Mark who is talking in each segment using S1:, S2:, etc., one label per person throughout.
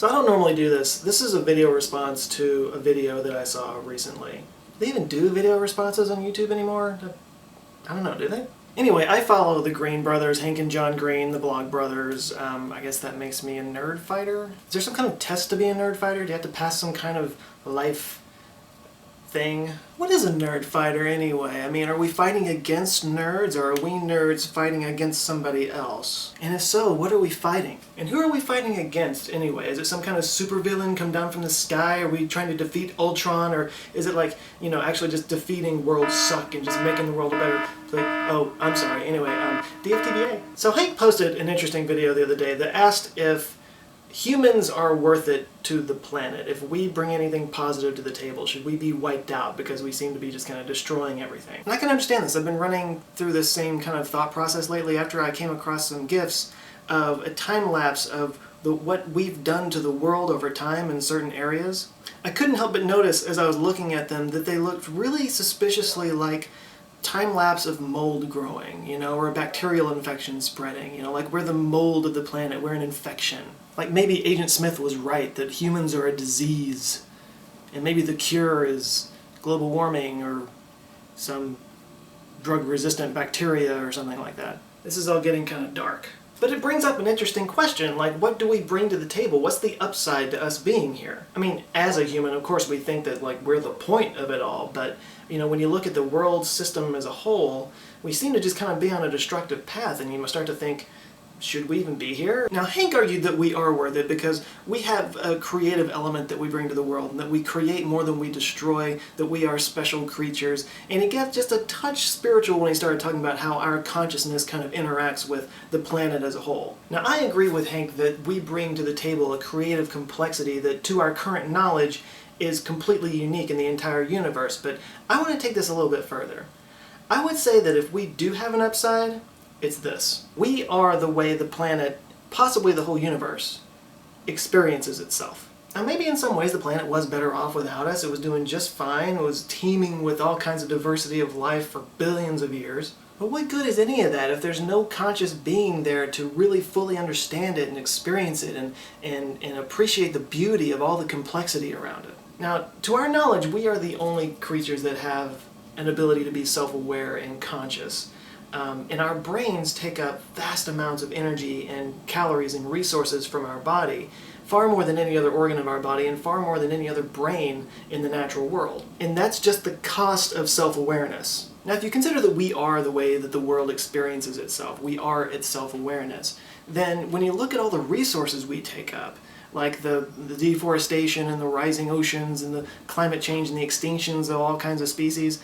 S1: So I don't normally do this. This is a video response to a video that I saw recently. Do they even do video responses on YouTube anymore? I don't know, do they? Anyway, I follow the Green brothers, Hank and John Green, the Blog Brothers. I guess that makes me a nerd fighter. Is there some kind of test to be a nerd fighter? Do you have to pass some kind of life thing? What is a nerd fighter anyway? I mean, are we fighting against nerds, or are we nerds fighting against somebody else? And if so, what are we fighting? And who are we fighting against anyway? Is it some kind of supervillain come down from the sky? Are we trying to defeat Ultron? Or is it like, you know, actually just defeating worlds suck and just making the world a better place? Oh, I'm sorry. Anyway, DFTBA. So Hank posted an interesting video the other day that asked if humans are worth it to the planet. If we bring anything positive to the table, should we be wiped out because we seem to be just kind of destroying everything? And I can understand this. I've been running through this same kind of thought process lately after I came across some GIFs of a time lapse of what we've done to the world over time in certain areas. I couldn't help but notice as I was looking at them that they looked really suspiciously like time lapse of mold growing, you know, or a bacterial infection spreading, you know, like we're the mold of the planet, we're an infection. Like maybe Agent Smith was right that humans are a disease, and maybe the cure is global warming or some drug-resistant bacteria or something like that. This is all getting kind of dark. But it brings up an interesting question, like what do we bring to the table? What's the upside to us being here? I mean, as a human, of course, we think that like we're the point of it all, but you know, when you look at the world system as a whole, we seem to just kind of be on a destructive path, and you must start to think, should we even be here? Now, Hank argued that we are worth it because we have a creative element that we bring to the world, and that we create more than we destroy, that we are special creatures. And he got just a touch spiritual when he started talking about how our consciousness kind of interacts with the planet as a whole. Now, I agree with Hank that we bring to the table a creative complexity that, to our current knowledge, is completely unique in the entire universe. But I want to take this a little bit further. I would say that if we do have an upside, it's this. We are the way the planet, possibly the whole universe, experiences itself. Now maybe in some ways the planet was better off without us. It was doing just fine. It was teeming with all kinds of diversity of life for billions of years. But what good is any of that if there's no conscious being there to really fully understand it and experience it and appreciate the beauty of all the complexity around it? Now, to our knowledge, we are the only creatures that have an ability to be self-aware and conscious. And our brains take up vast amounts of energy and calories and resources from our body, far more than any other organ of our body and far more than any other brain in the natural world. And that's just the cost of self-awareness. Now, if you consider that we are the way that the world experiences itself, we are its self-awareness, then when you look at all the resources we take up, like the deforestation and the rising oceans and the climate change and the extinctions of all kinds of species,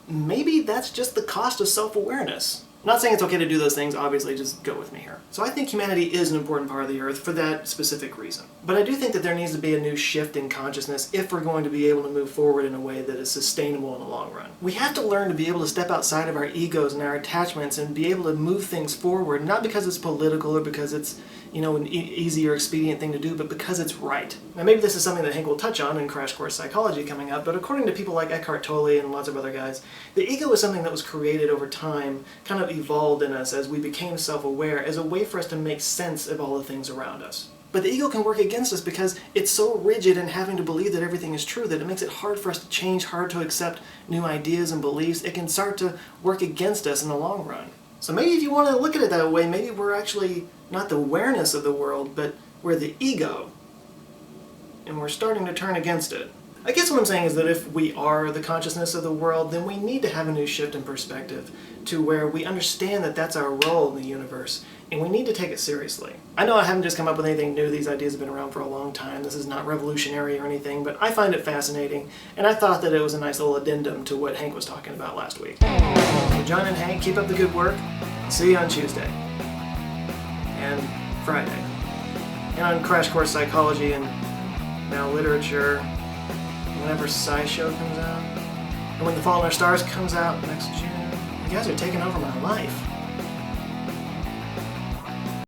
S1: maybe that's just the cost of self-awareness. I'm not saying it's okay to do those things, obviously, just go with me here. So I think humanity is an important part of the earth for that specific reason. But I do think that there needs to be a new shift in consciousness if we're going to be able to move forward in a way that is sustainable in the long run. We have to learn to be able to step outside of our egos and our attachments and be able to move things forward, not because it's political or because it's, you know, an easy or expedient thing to do, but because it's right. Now maybe this is something that Hank will touch on in Crash Course Psychology coming up, but according to people like Eckhart Tolle and lots of other guys, the ego is something that was created over time, kind of evolved in us as we became self-aware as a way for us to make sense of all the things around us. But the ego can work against us because it's so rigid in having to believe that everything is true that it makes it hard for us to change, hard to accept new ideas and beliefs. It can start to work against us in the long run. So maybe if you want to look at it that way, maybe we're actually not the awareness of the world, but we're the ego. And we're starting to turn against it. I guess what I'm saying is that if we are the consciousness of the world, then we need to have a new shift in perspective to where we understand that that's our role in the universe, and we need to take it seriously. I know I haven't just come up with anything new. These ideas have been around for a long time. This is not revolutionary or anything, but I find it fascinating, and I thought that it was a nice little addendum to what Hank was talking about last week. So John and Hank, keep up the good work. See you on Tuesday. And Friday. And on Crash Course Psychology and now Literature, whenever SciShow comes out. And when The Fault in Our Stars comes out next June. You guys are taking over my life.